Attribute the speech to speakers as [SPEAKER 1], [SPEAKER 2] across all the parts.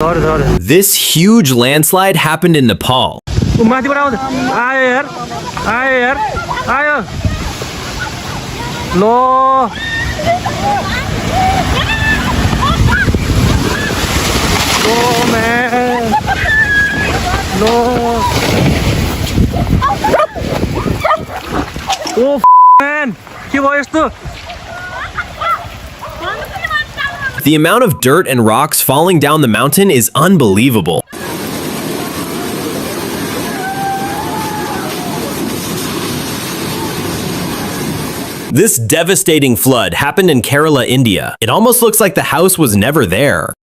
[SPEAKER 1] This huge landslide happened in Nepal.
[SPEAKER 2] Air, air, air. No. Oh man. No. Oh man.
[SPEAKER 1] The amount of dirt and rocks falling down the mountain is unbelievable. This devastating flood happened in Kerala, India. It almost looks like the house was never there.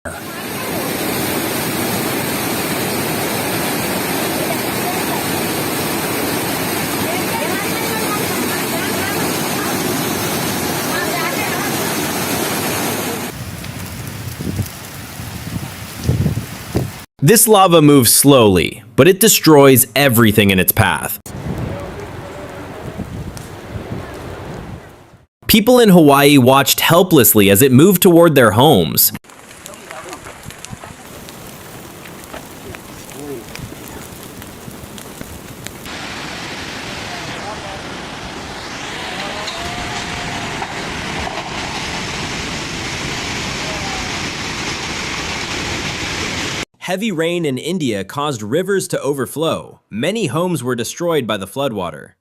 [SPEAKER 1] This lava moves slowly, but it destroys everything in its path. People in Hawaii watched helplessly as it moved toward their homes. Heavy rain in India caused rivers to overflow. Many homes were destroyed by the floodwater.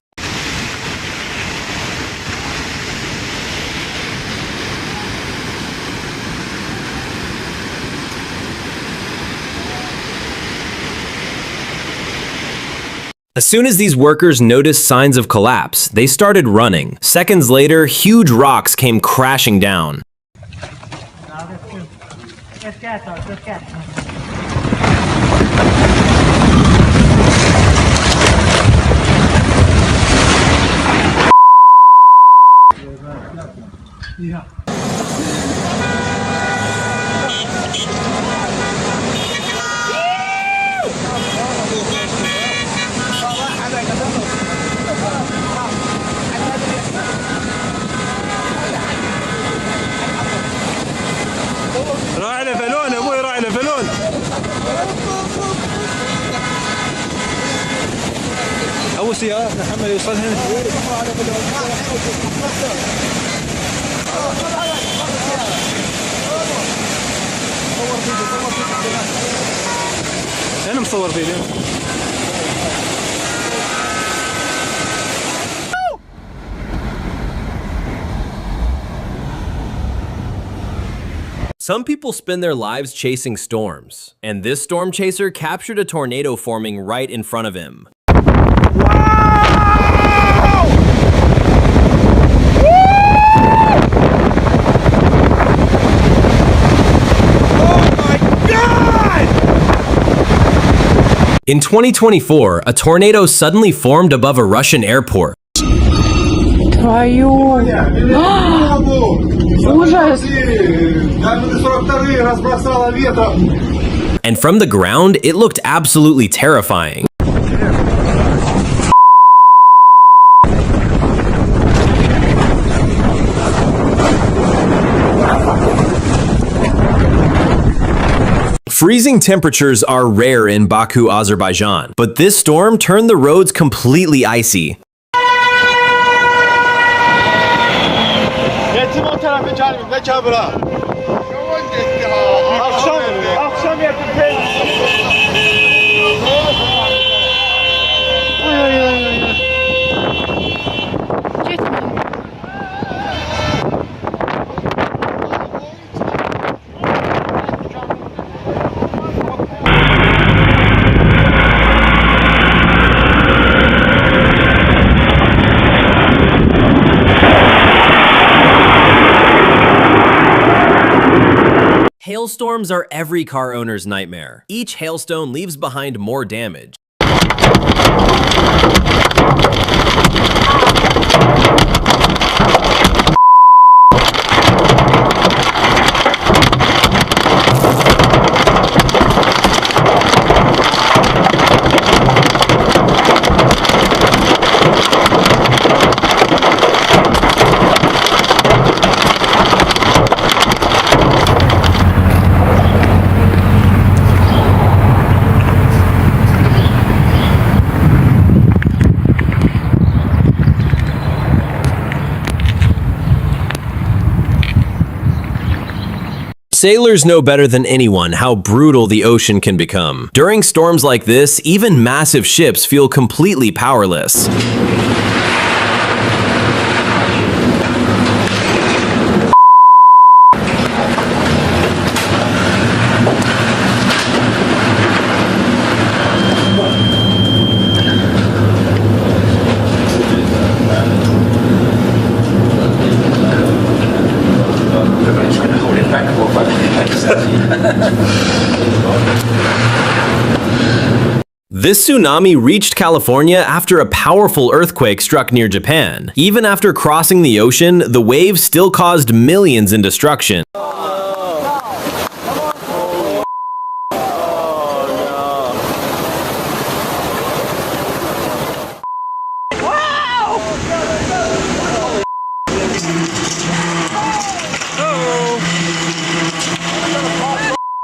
[SPEAKER 1] As soon as these workers noticed signs of collapse, they started running. Seconds later, huge rocks came crashing down.
[SPEAKER 2] راعي لفلون ابوي راعي لفلون. اول سيارة محمد يوصل هنا. انا مصور فيديو.
[SPEAKER 1] Some people spend their lives chasing storms, and this storm chaser captured a tornado forming right in front of him.
[SPEAKER 2] Wow! Oh my God!
[SPEAKER 1] In 2024, a tornado suddenly formed above a Russian airport. And from the ground, it looked absolutely terrifying. Freezing temperatures are rare in Baku, Azerbaijan, but this storm turned the roads completely icy. Hailstorms are every car owner's nightmare. Each hailstone leaves behind more damage. Sailors know better than anyone how brutal the ocean can become. During storms like this, even massive ships feel completely powerless. This tsunami reached California after a powerful earthquake struck near Japan. Even after crossing the ocean, the waves still caused millions in destruction.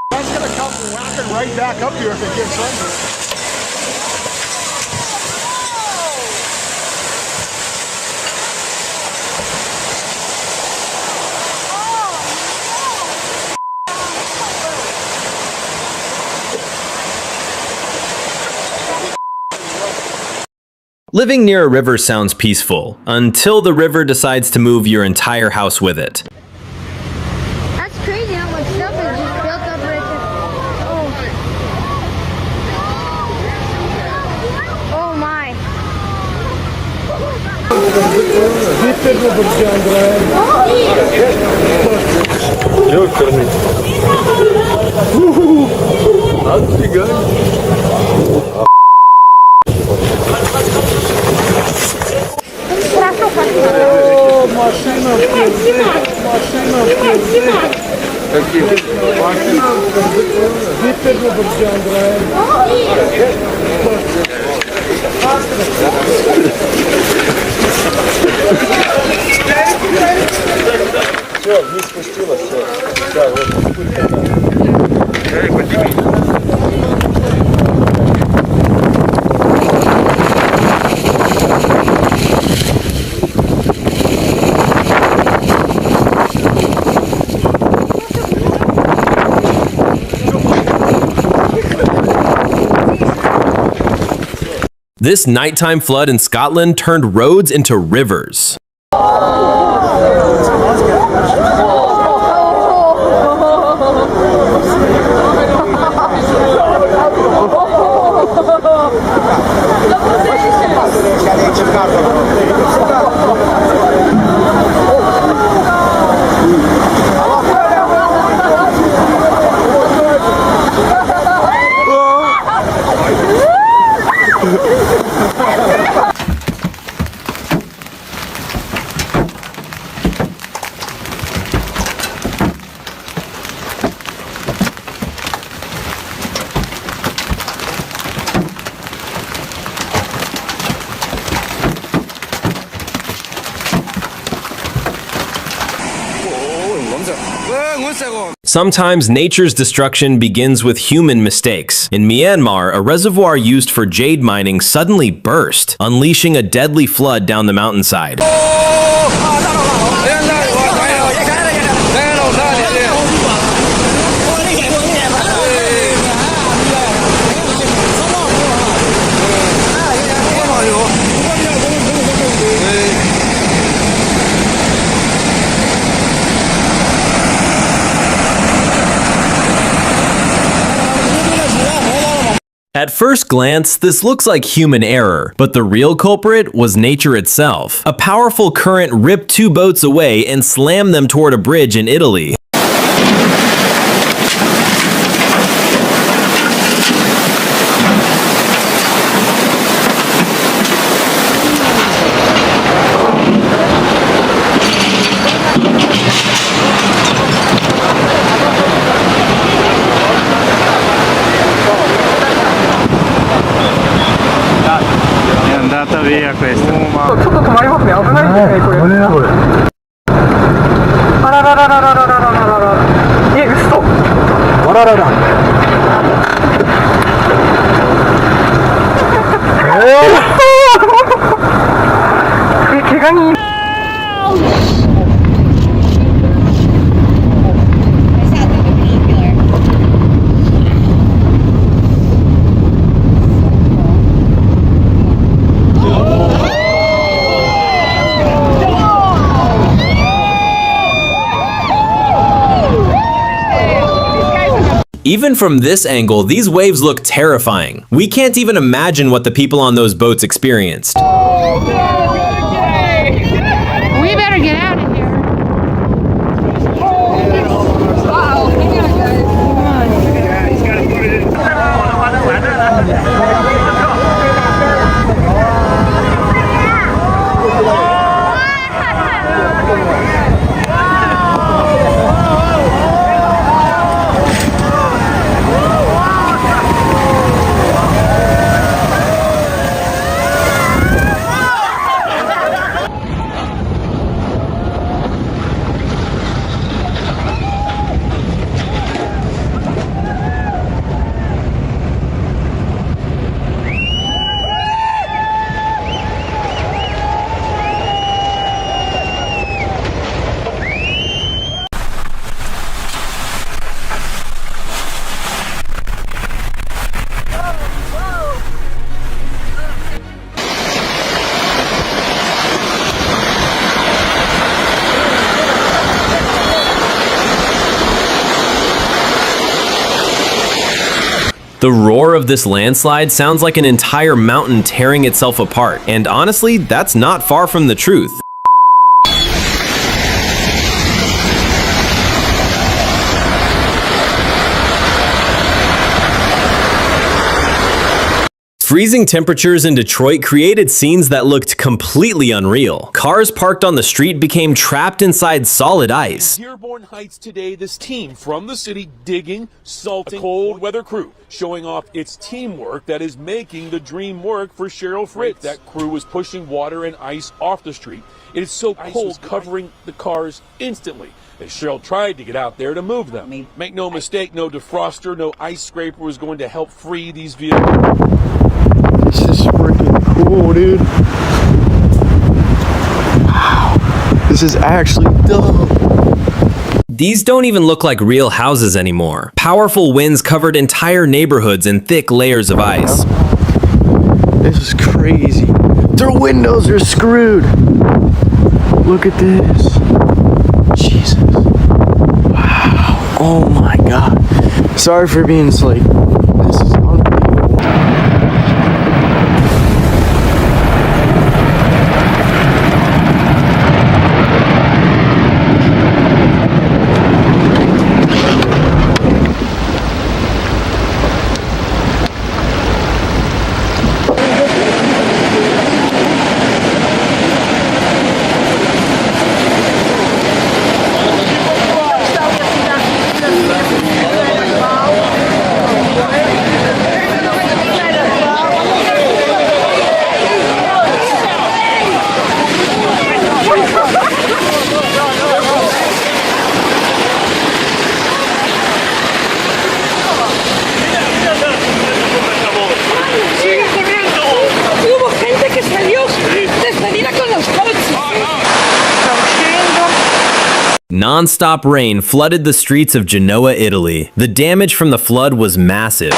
[SPEAKER 3] That's gonna come whacking right back up here if it gets under.
[SPEAKER 1] Living near a river sounds peaceful, until the river decides to move your entire house with it.
[SPEAKER 4] That's crazy how much stuff is just built up right there. Oh my.
[SPEAKER 3] Все, вниз спустилось, все. Да, вот.
[SPEAKER 1] This nighttime flood in Scotland turned roads into rivers. Sometimes nature's destruction begins with human mistakes. In Myanmar, a reservoir used for jade mining suddenly burst, unleashing a deadly flood down the mountainside. At first glance, this looks like human error, but the real culprit was nature itself. A powerful current ripped two boats away and slammed them toward a bridge in Italy.
[SPEAKER 5] via questa.
[SPEAKER 3] ちょっと止まりますね。危ないですね、これ。あらららららららららら。嘘。あららら。怪我人。
[SPEAKER 1] Even from this angle, these waves look terrifying. We can't even imagine what the people on those boats experienced.
[SPEAKER 4] We better get out of here.
[SPEAKER 1] The roar of this landslide sounds like an entire mountain tearing itself apart, and honestly, that's not far from the truth. Freezing temperatures in Detroit created scenes that looked completely unreal. Cars parked on the street became trapped inside solid ice.
[SPEAKER 6] In Dearborn Heights today, this team from the city digging, salting, a cold weather crew, showing off its teamwork that is making the dream work for Cheryl Fritz. That crew was pushing water and ice off the street. It is so cold, covering the cars instantly, as Cheryl tried to get out there to move them. Make no mistake, no defroster, no ice scraper was going to help free these vehicles.
[SPEAKER 3] This is freaking cool, dude. Wow. This is actually dope.
[SPEAKER 1] These don't even look like real houses anymore. Powerful winds covered entire neighborhoods in thick layers of ice.
[SPEAKER 3] This is crazy. Their windows are screwed. Look at this. Jesus. Wow. Oh my God. Sorry for being late. This is unbelievable.
[SPEAKER 1] Non-stop rain flooded the streets of Genoa, Italy. The damage from the flood was massive.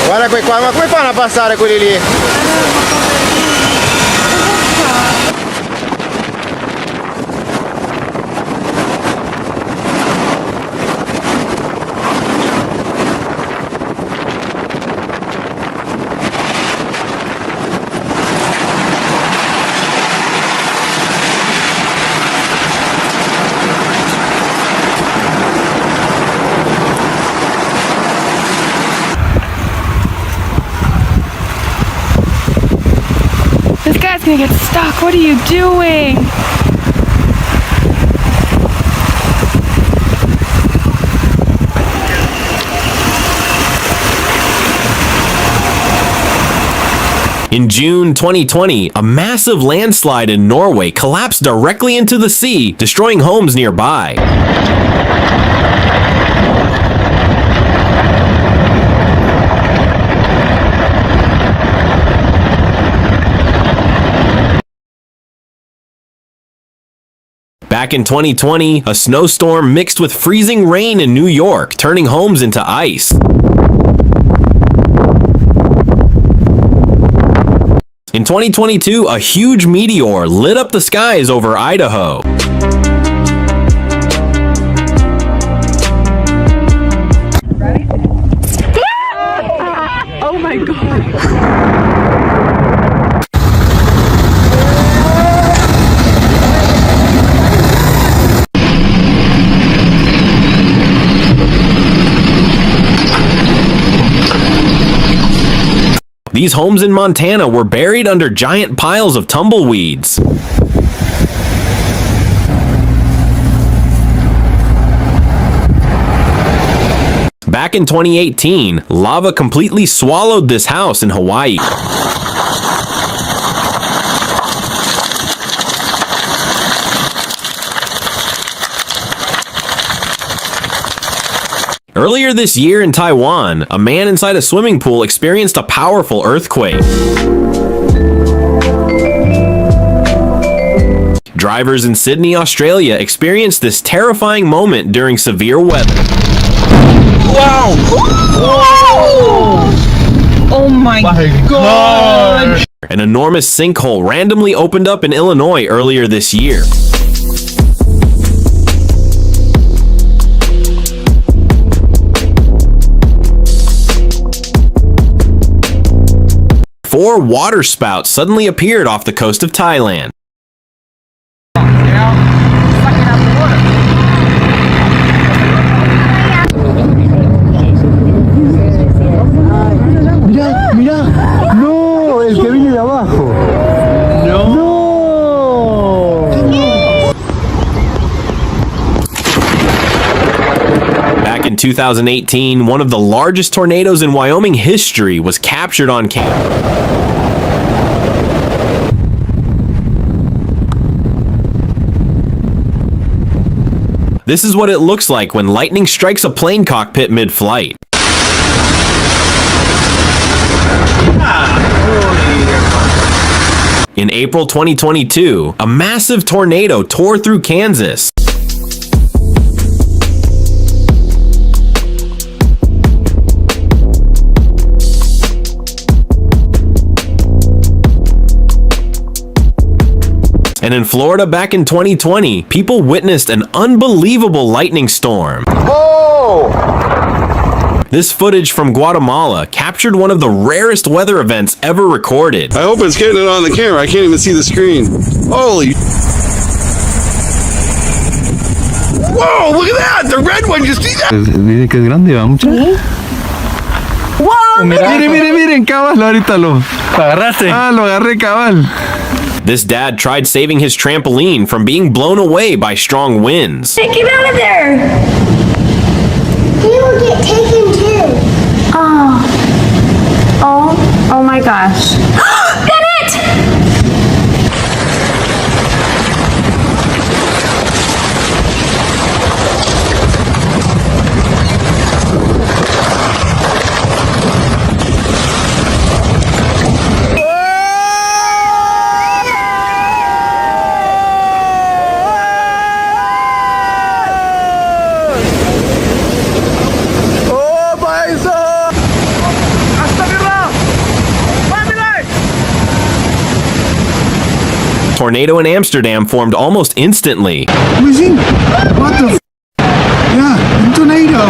[SPEAKER 3] Guarda qua, ma come fanno a passare quelli lì?
[SPEAKER 7] This guy's gonna get stuck. What are you doing?
[SPEAKER 1] In June 2020, a massive landslide in Norway collapsed directly into the sea, destroying homes nearby. Back in 2020, a snowstorm mixed with freezing rain in New York, turning homes into ice. In 2022, a huge meteor lit up the skies over Idaho.
[SPEAKER 7] Oh my god.
[SPEAKER 1] These homes in Montana were buried under giant piles of tumbleweeds. Back in 2018, lava completely swallowed this house in Hawaii. Earlier this year in Taiwan, a man inside a swimming pool experienced a powerful earthquake. Drivers in Sydney, Australia experienced this terrifying moment during severe weather.
[SPEAKER 2] Wow!
[SPEAKER 7] Oh my god.
[SPEAKER 1] An enormous sinkhole randomly opened up in Illinois earlier this year. Four water spouts suddenly appeared off the coast of Thailand.
[SPEAKER 3] Mira, mira. No, el que viene de abajo. No.
[SPEAKER 1] Back in 2018, one of the largest tornadoes in Wyoming history was captured on camera. This is what it looks like when lightning strikes a plane cockpit mid-flight. In April 2022, a massive tornado tore through Kansas. And in Florida back in 2020, people witnessed an unbelievable lightning storm.
[SPEAKER 3] Oh!
[SPEAKER 1] This footage from Guatemala captured one of the rarest weather events ever recorded.
[SPEAKER 8] I hope it's getting it on the camera. I can't even see the screen. Holy. Whoa, look at that! The red one, you see that?
[SPEAKER 5] Dice que es grande, va mucha.
[SPEAKER 7] Wow,
[SPEAKER 5] Miren, cabal, ahorita lo agarraste. Ah, lo agarré, cabal.
[SPEAKER 1] This dad tried saving his trampoline from being blown away by strong winds.
[SPEAKER 4] Get out of there! He will get taken too. Oh my gosh. Bennett!
[SPEAKER 1] Tornado in Amsterdam formed almost instantly.
[SPEAKER 5] Listen, what the Yeah, a tornado.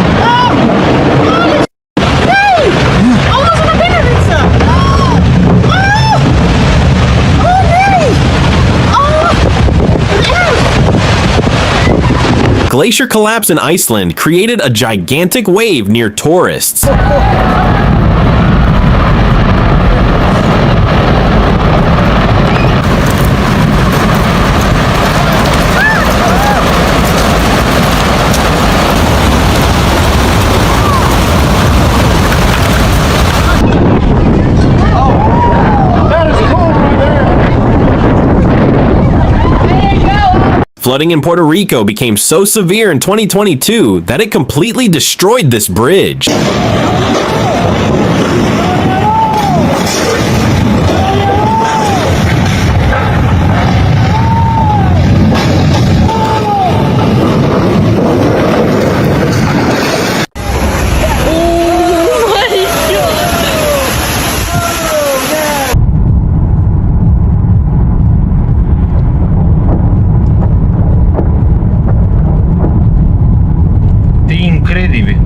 [SPEAKER 1] Glacier collapse in Iceland created a gigantic wave near tourists. Flooding in Puerto Rico became so severe in 2022 that it completely destroyed this bridge.
[SPEAKER 5] Incredibil.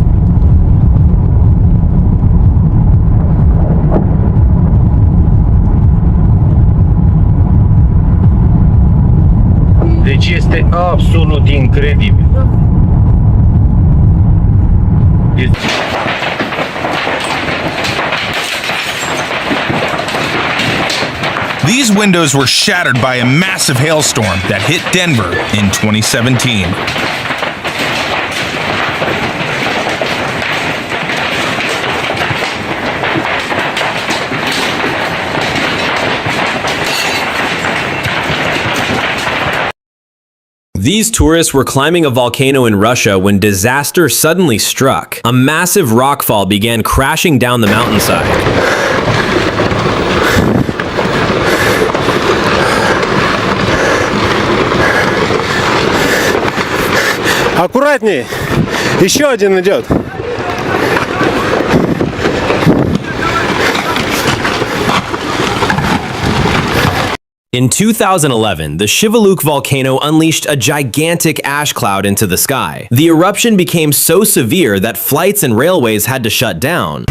[SPEAKER 5] Deci este absolut incredibil.
[SPEAKER 8] These windows were shattered by a massive hailstorm that hit Denver in 2017.
[SPEAKER 1] These tourists were climbing a volcano in Russia when disaster suddenly struck. A massive rockfall began crashing down the mountainside.
[SPEAKER 9] Аккуратнее! Еще один идет!
[SPEAKER 1] In 2011, the Shivaluk volcano unleashed a gigantic ash cloud into the sky. The eruption became so severe that flights and railways had to shut down.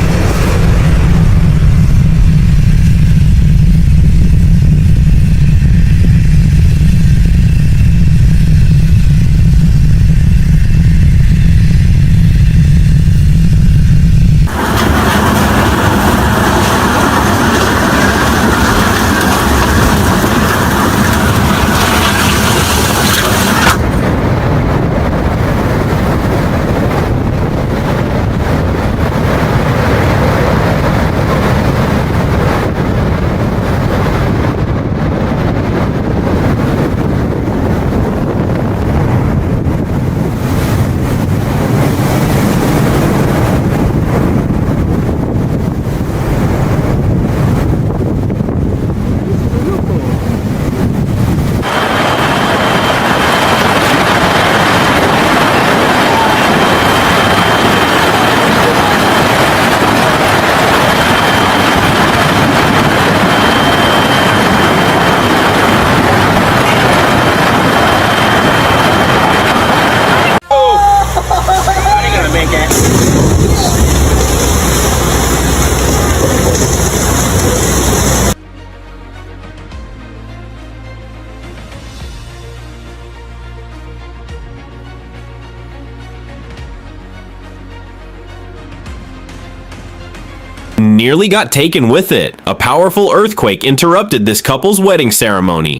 [SPEAKER 1] Nearly got taken with it. A powerful earthquake interrupted this couple's wedding ceremony.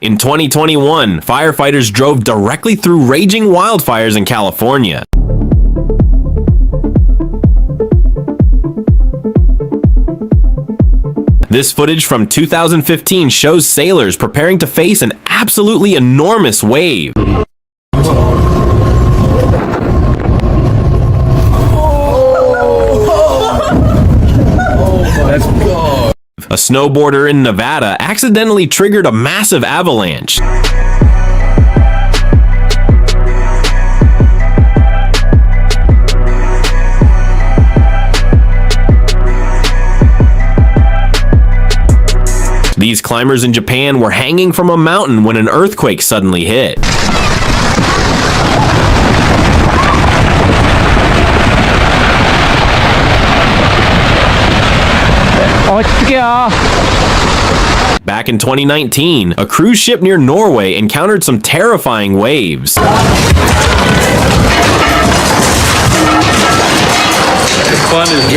[SPEAKER 1] In 2021, firefighters drove directly through raging wildfires in California. This footage from 2015 shows sailors preparing to face an absolutely enormous wave. A snowboarder in Nevada accidentally triggered a massive avalanche. These climbers in Japan were hanging from a mountain when an earthquake suddenly hit. Back in 2019, a cruise ship near Norway encountered some terrifying waves.
[SPEAKER 5] Get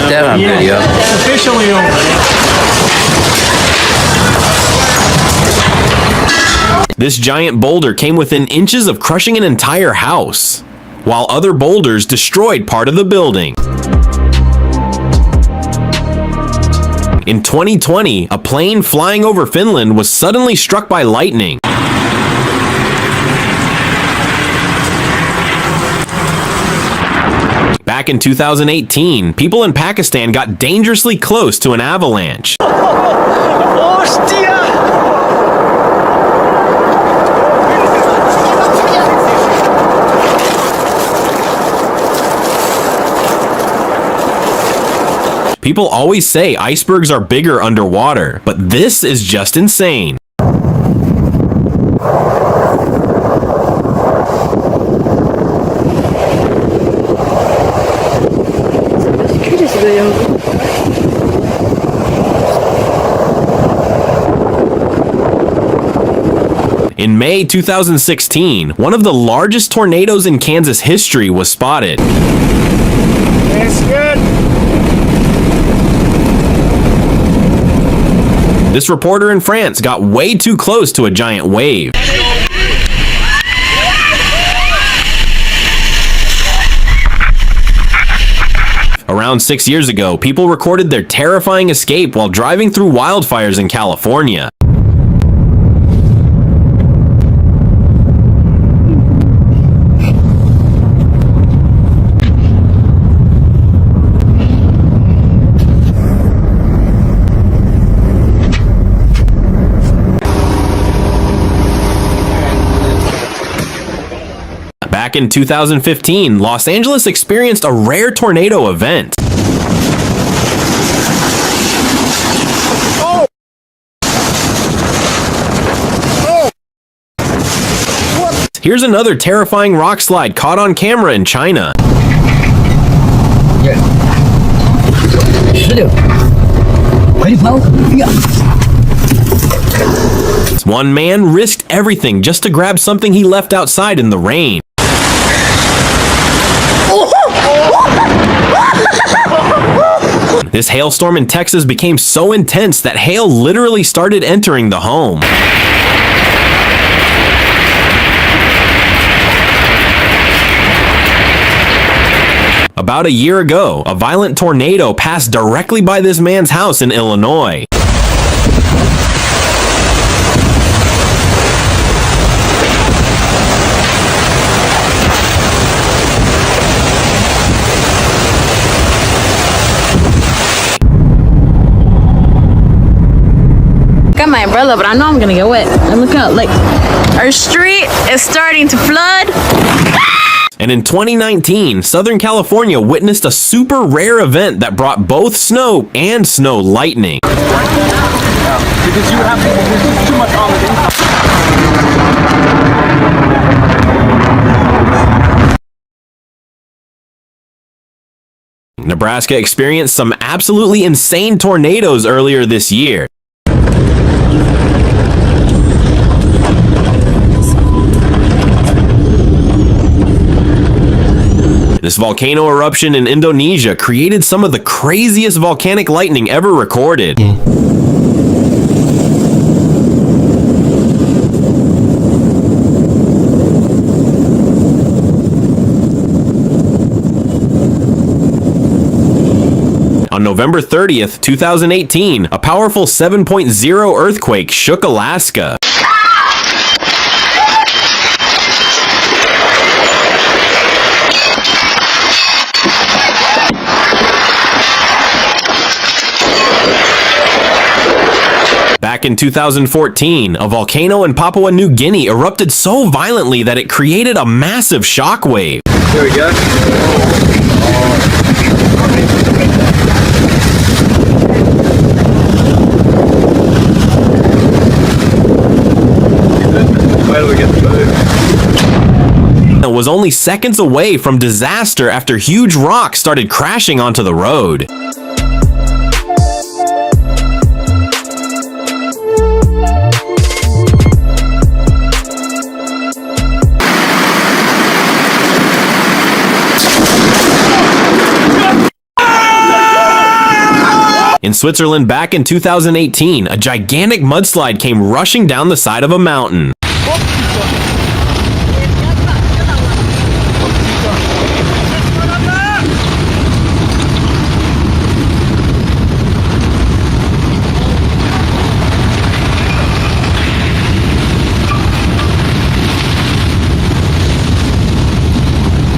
[SPEAKER 5] that on video.
[SPEAKER 9] Officially over.
[SPEAKER 1] This giant boulder came within inches of crushing an entire house. while other boulders destroyed part of the building. In 2020, a plane flying over Finland was suddenly struck by lightning. Back in 2018, people in Pakistan got dangerously close to an avalanche. People always say icebergs are bigger underwater, but this is just insane. In May 2016, one of the largest tornadoes in Kansas history was spotted.
[SPEAKER 9] That's good.
[SPEAKER 1] This reporter in France got way too close to a giant wave. Around 6 years ago, people recorded their terrifying escape while driving through wildfires in California. Back in 2015, Los Angeles experienced a rare tornado event. Here's another terrifying rock slide caught on camera in China. One man risked everything just to grab something he left outside in the rain. This hailstorm in Texas became so intense that hail literally started entering the home. About a year ago, a violent tornado passed directly by this man's house in Illinois.
[SPEAKER 10] Got my umbrella, but I know I'm gonna get wet. And look out, like, our street is starting to flood.
[SPEAKER 1] And in 2019, Southern California witnessed a super rare event that brought both snow and snow lightning.
[SPEAKER 2] Because you have too much on the
[SPEAKER 1] Nebraska experienced some absolutely insane tornadoes earlier this year. This volcano eruption in Indonesia created some of the craziest volcanic lightning ever recorded. On November 30th, 2018, a powerful 7.0 earthquake shook Alaska. Back in 2014, a volcano in Papua New Guinea erupted so violently that it created a massive shockwave.
[SPEAKER 2] There we go. Where do we get the boat?
[SPEAKER 1] It was only seconds away from disaster after huge rocks started crashing onto the road. In Switzerland back in 2018, a gigantic mudslide came rushing down the side of a mountain.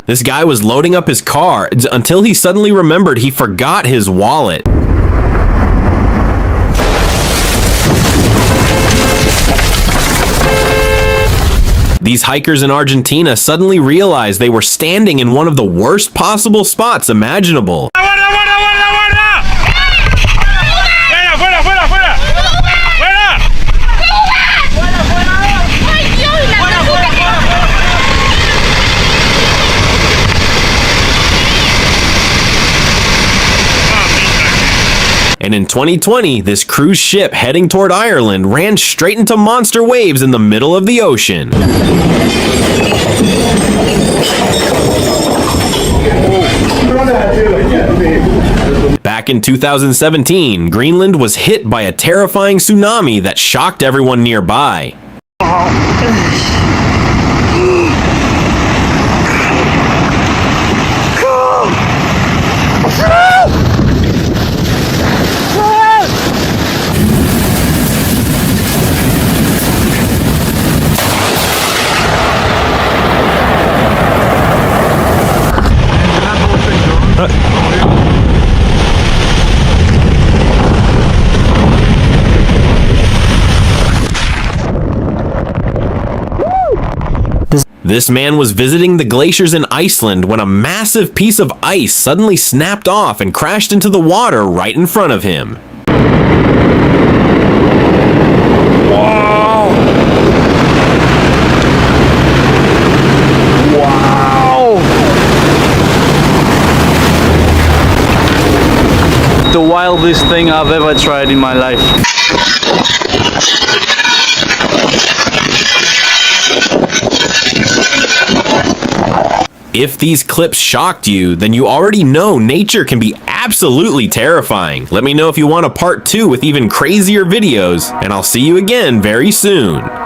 [SPEAKER 1] This guy was loading up his car until he suddenly remembered he forgot his wallet. These hikers in Argentina suddenly realized they were standing in one of the worst possible spots imaginable. And in 2020, this cruise ship heading toward Ireland ran straight into monster waves in the middle of the ocean. Back in 2017, Greenland was hit by a terrifying tsunami that shocked everyone nearby. This man was visiting the glaciers in Iceland when a massive piece of ice suddenly snapped off and crashed into the water right in front of him.
[SPEAKER 3] Wow! Wow! The wildest thing I've ever tried in my life.
[SPEAKER 1] If these clips shocked you, then you already know nature can be absolutely terrifying. Let me know if you want a part 2 with even crazier videos, and I'll see you again very soon.